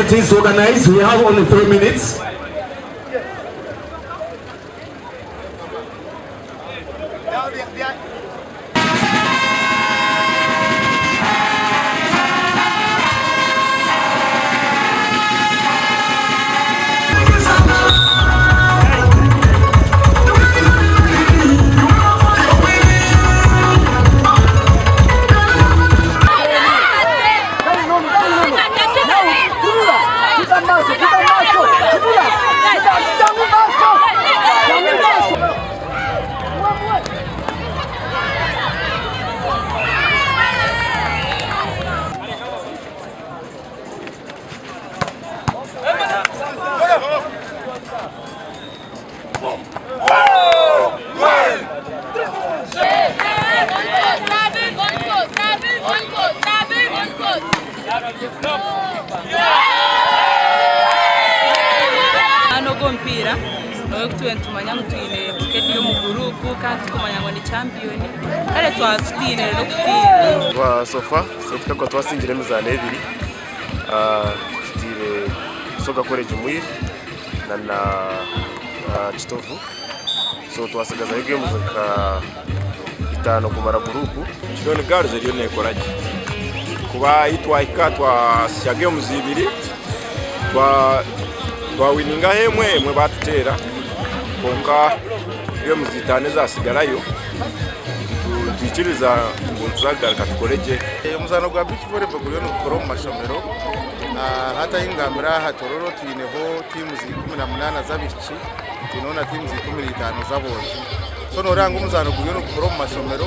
that is organized. We have only 3 minutes. Mpira no kutuentumanya mutwine tiketi yo mu group kandi kumanya ngo ni champion kale twafitine no kutira wa sofa setka ko twasinjire Emizaano ebiri kutire soga college mwiri na Chitovu so twasigaza yego muzika itano kumara group Chidoni Girls eriyo nekoraje kuba itwaika twashyage muzibiri twawininga hemwe batutera konka iyo muzitane zasigarayo twikiriza ngo tuzagaruka tukoreje Emizaano gwa beach volleyball guriyo nukoro mu mashomero hata Hingamira ha Tororo twineho timu zi 18 z'abici tunona timu zi 15 z'abozi so noranga Emizaano guriyo nukoro mu mashomero